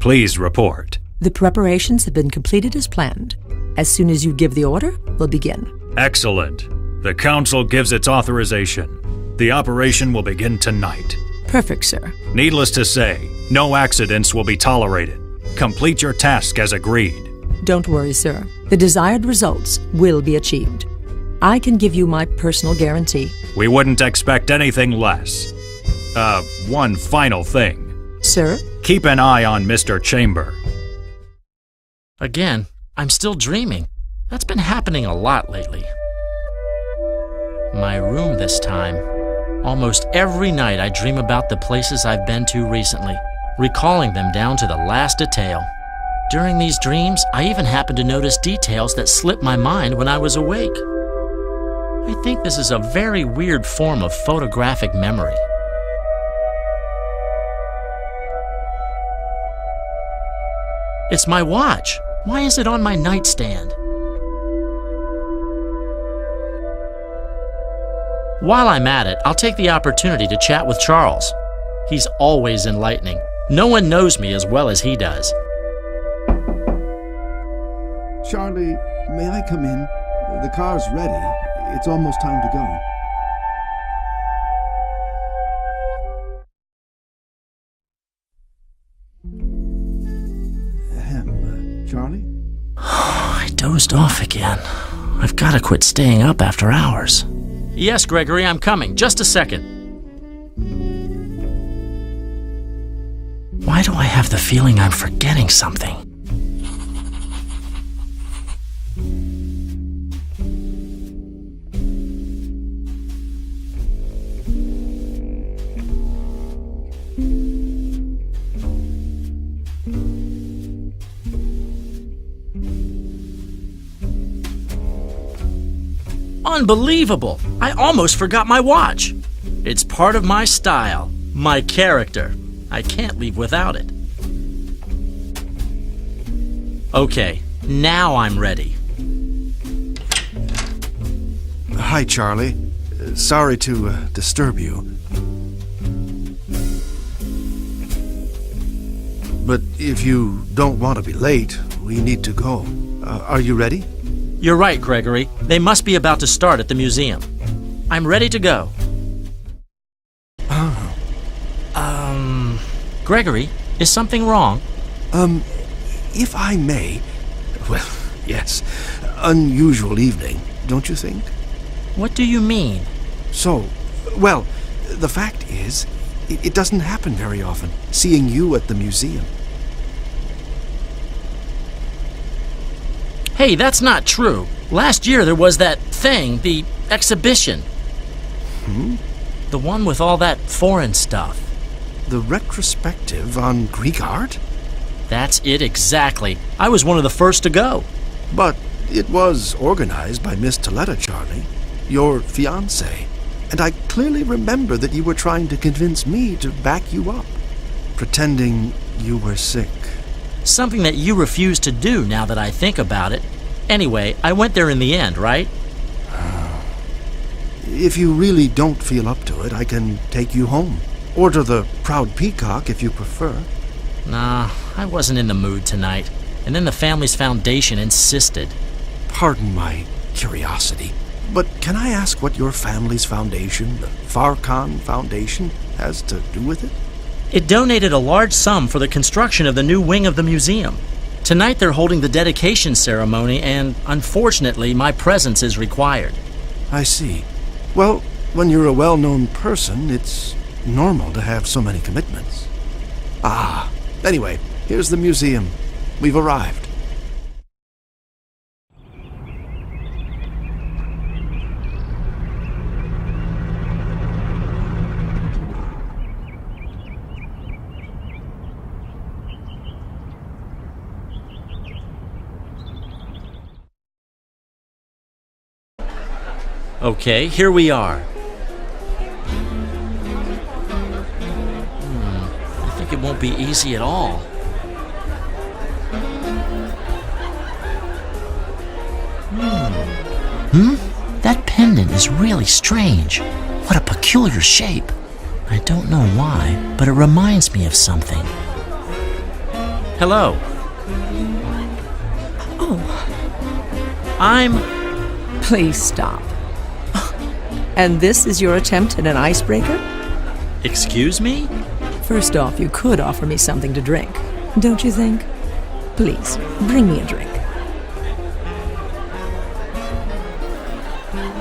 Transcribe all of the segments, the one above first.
Please report. The preparations have been completed as planned. As soon as you give the order, we'll begin. Excellent. The Council gives its authorization. The operation will begin tonight. Perfect, sir. Needless to say, no accidents will be tolerated. Complete your task as agreed. Don't worry, sir. The desired results will be achieved. I can give you my personal guarantee. We wouldn't expect anything less. One final thing. Sir? Keep an eye on Mr. Chamber. Again, I'm still dreaming. That's been happening a lot lately. My room this time. Almost every night I dream about the places I've been to recently, recalling them down to the last detail. During these dreams, I even happen to notice details that slipped my mind when I was awake. I think this is a very weird form of photographic memory. It's my watch. Why is it on my nightstand? While I'm at it, I'll take the opportunity to chat with Charles. He's always enlightening. No one knows me as well as he does. Charlie, may I come in? The car's ready. It's almost time to go. Charlie? I dozed off again. I've got to quit staying up after hours. Yes, Gregory, I'm coming. Just a second. Why do I have the feeling I'm forgetting something? Unbelievable! I almost forgot my watch. It's part of my style, my character. I can't leave without it. Okay, now I'm ready. Hi, Charlie. Sorry to disturb you. But if you don't want to be late, we need to go. Are you ready? You're right, Gregory. They must be about to start at the museum. I'm ready to go. Gregory, is something wrong? If I may... Well, yes. Unusual evening, don't you think? What do you mean? So, well, the fact is, it doesn't happen very often, seeing you at the museum. Hey, that's not true. Last year there was that thing, the exhibition. The one with all that foreign stuff. The retrospective on Greek art? That's it exactly. I was one of the first to go. But it was organized by Miss Toletta, Charlie, your fiancée. And I clearly remember that you were trying to convince me to back you up, pretending you were sick. Something that you refused to do now that I think about it. Anyway, I went there in the end, right? If you really don't feel up to it, I can take you home. Or to the Proud Peacock if you prefer. Nah, I wasn't in the mood tonight. And then the family's foundation insisted. Pardon my curiosity, but can I ask what your family's foundation, the Farkan Foundation, has to do with it? It donated a large sum for the construction of the new wing of the museum. Tonight they're holding the dedication ceremony, and unfortunately my presence is required. I see. Well, when you're a well-known person, it's normal to have so many commitments. Anyway, here's the museum. We've arrived. Okay, here we are. I think it won't be easy at all. That pendant is really strange. What a peculiar shape. I don't know why, but it reminds me of something. Hello. Oh, I'm... please stop. And this is your attempt at an icebreaker? Excuse me? First off, you could offer me something to drink, don't you think? Please, bring me a drink.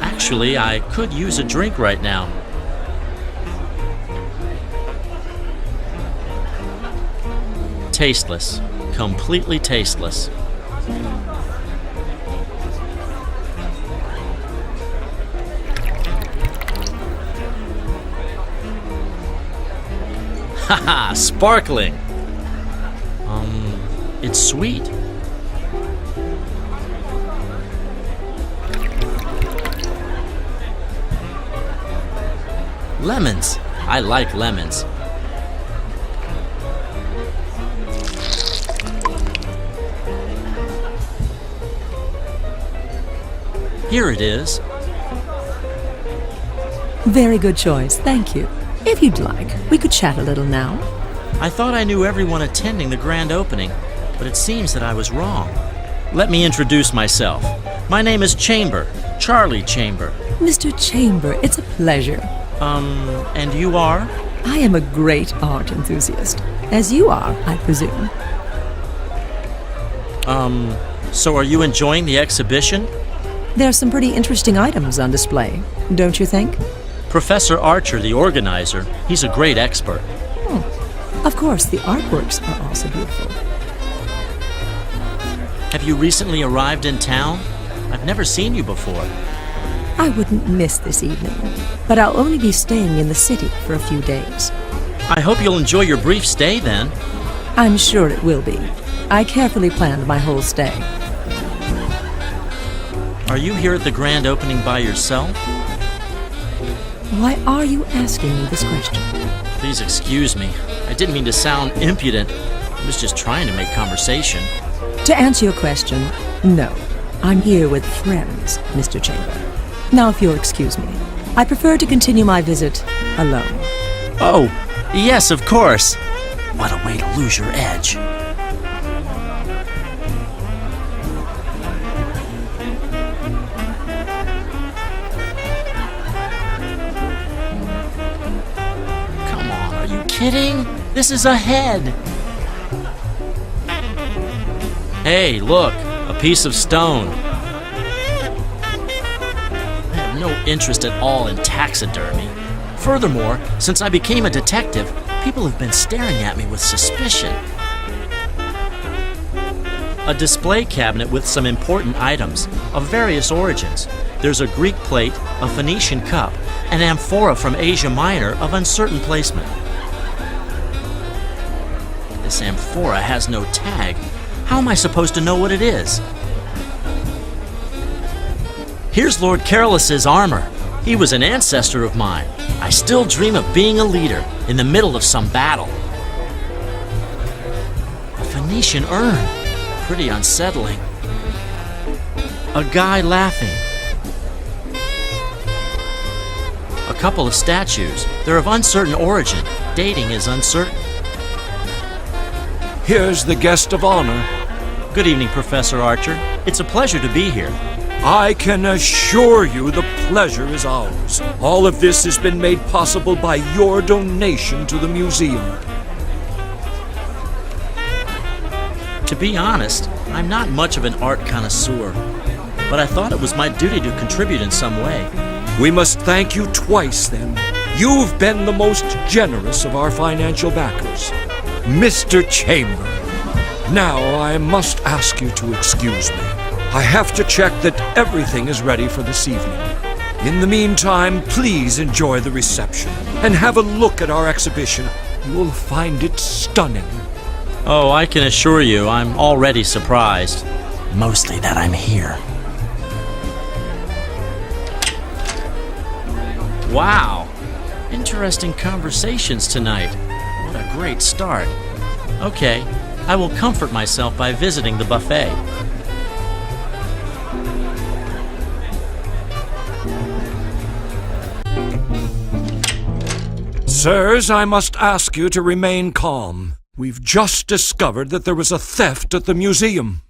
Actually, I could use a drink right now. Tasteless. Completely tasteless. Haha, sparkling. It's sweet. Lemons. I like lemons. Here it is. Very good choice, thank you. If you'd like, we could chat a little now. I thought I knew everyone attending the grand opening, but it seems that I was wrong. Let me introduce myself. My name is Chamber, Charlie Chamber. Mr. Chamber, it's a pleasure. And you are? I am a great art enthusiast, as you are, I presume. So are you enjoying the exhibition? There are some pretty interesting items on display, don't you think? Professor Archer, the organizer, he's a great expert. Of course, the artworks are also beautiful. Have you recently arrived in town? I've never seen you before. I wouldn't miss this evening, but I'll only be staying in the city for a few days. I hope you'll enjoy your brief stay then. I'm sure it will be. I carefully planned my whole stay. Are you here at the grand opening by yourself? Why are you asking me this question? Please excuse me. I didn't mean to sound impudent. I was just trying to make conversation. To answer your question, no. I'm here with friends, Mr. Chamber. Now, if you'll excuse me, I prefer to continue my visit alone. Oh, yes, of course. What a way to lose your edge. Kidding? This is a head. Hey, look, a piece of stone. I have no interest at all in taxidermy. Furthermore, since I became a detective, people have been staring at me with suspicion. A display cabinet with some important items of various origins. There's a Greek plate, a Phoenician cup, an amphora from Asia Minor of uncertain placement. This amphora has no tag. How am I supposed to know what it is? Here's Lord Careless's armor. He was an ancestor of mine. I still dream of being a leader in the middle of some battle. A Phoenician urn. Pretty unsettling. A guy laughing. A couple of statues. They're of uncertain origin. Dating is uncertain. Here's the guest of honor. Good evening, Professor Archer. It's a pleasure to be here. I can assure you the pleasure is ours. All of this has been made possible by your donation to the museum. To be honest, I'm not much of an art connoisseur, but I thought it was my duty to contribute in some way. We must thank you twice, then. You've been the most generous of our financial backers. Mr. Chamber, now I must ask you to excuse me. I have to check that everything is ready for this evening. In the meantime, please enjoy the reception and have a look at our exhibition. You will find it stunning. Oh, I can assure you I'm already surprised. Mostly that I'm here. Wow! Interesting conversations tonight. What a great start. Okay, I will comfort myself by visiting the buffet. Sirs, I must ask you to remain calm. We've just discovered that there was a theft at the museum.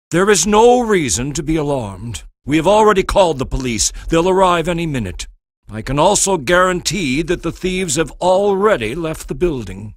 There is no reason to be alarmed. We have already called the police. They'll arrive any minute. I can also guarantee that the thieves have already left the building.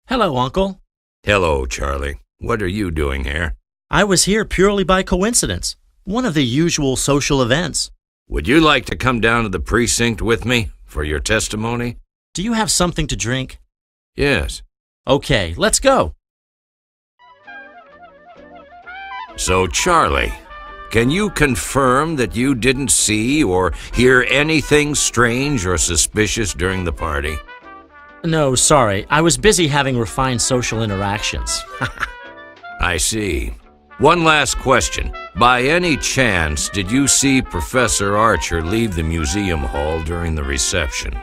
Hello, Uncle. Hello, Charlie. What are you doing here? I was here purely by coincidence. One of the usual social events. Would you like to come down to the precinct with me for your testimony? Do you have something to drink? Yes. Okay, let's go. So, Charlie, can you confirm that you didn't see or hear anything strange or suspicious during the party? No, sorry. I was busy having refined social interactions. I see. One last question. By any chance, did you see Professor Archer leave the museum hall during the reception?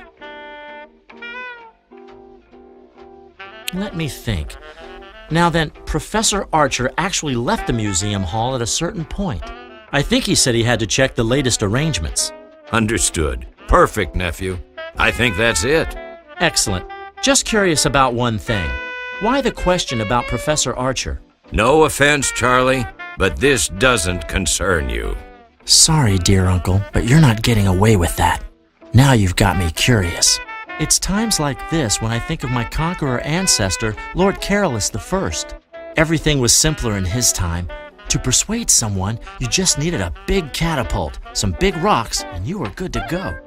Let me think. Now then, Professor Archer actually left the museum hall at a certain point. I think he said he had to check the latest arrangements. Understood. Perfect, nephew. I think that's it. Excellent. Just curious about one thing. Why the question about Professor Archer? No offense, Charlie, but this doesn't concern you. Sorry, dear uncle, but you're not getting away with that. Now you've got me curious. It's times like this when I think of my conqueror ancestor, Lord Carolus I. Everything was simpler in his time. To persuade someone, you just needed a big catapult, some big rocks, and you were good to go.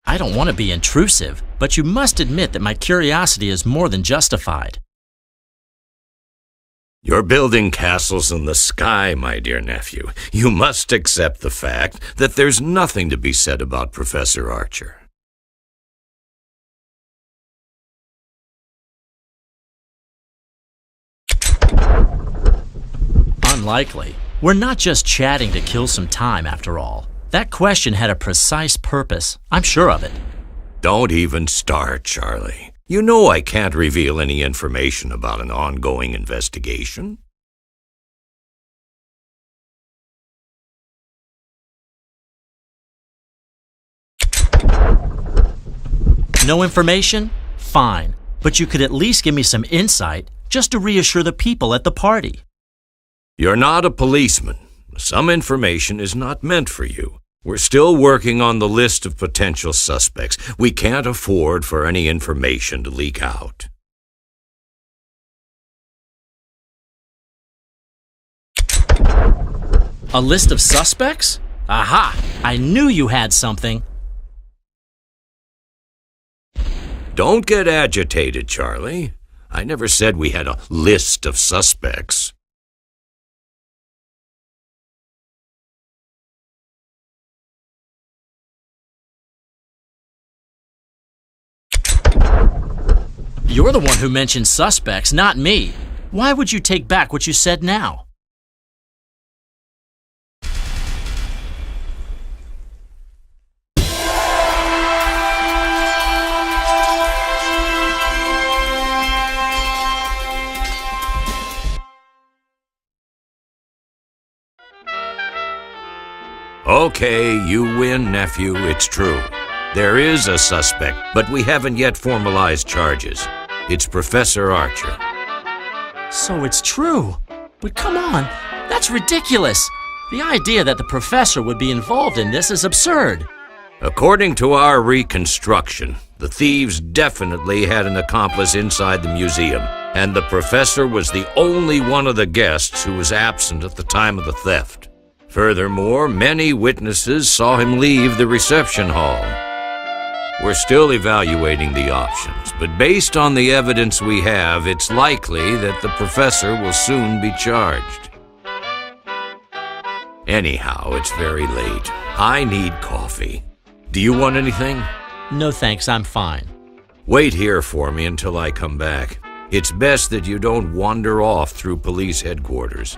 I don't want to be intrusive, but you must admit that my curiosity is more than justified. You're building castles in the sky, my dear nephew. You must accept the fact that there's nothing to be said about Professor Archer. Unlikely. We're not just chatting to kill some time, after all. That question had a precise purpose. I'm sure of it. Don't even start, Charlie. You know I can't reveal any information about an ongoing investigation. No information? Fine. But you could at least give me some insight, just to reassure the people at the party. You're not a policeman. Some information is not meant for you. We're still working on the list of potential suspects. We can't afford for any information to leak out. A list of suspects? Aha! I knew you had something. Don't get agitated, Charlie. I never said we had a list of suspects. You're the one who mentioned suspects, not me. Why would you take back what you said now? Okay, you win, nephew. It's true. There is a suspect, but we haven't yet formalized charges. It's Professor Archer. So it's true. But come on, that's ridiculous. The idea that the professor would be involved in this is absurd. According to our reconstruction, the thieves definitely had an accomplice inside the museum, and the professor was the only one of the guests who was absent at the time of the theft. Furthermore, many witnesses saw him leave the reception hall. We're still evaluating the options, but based on the evidence we have, it's likely that the professor will soon be charged. Anyhow, it's very late. I need coffee. Do you want anything? No thanks, I'm fine. Wait here for me until I come back. It's best that you don't wander off through police headquarters.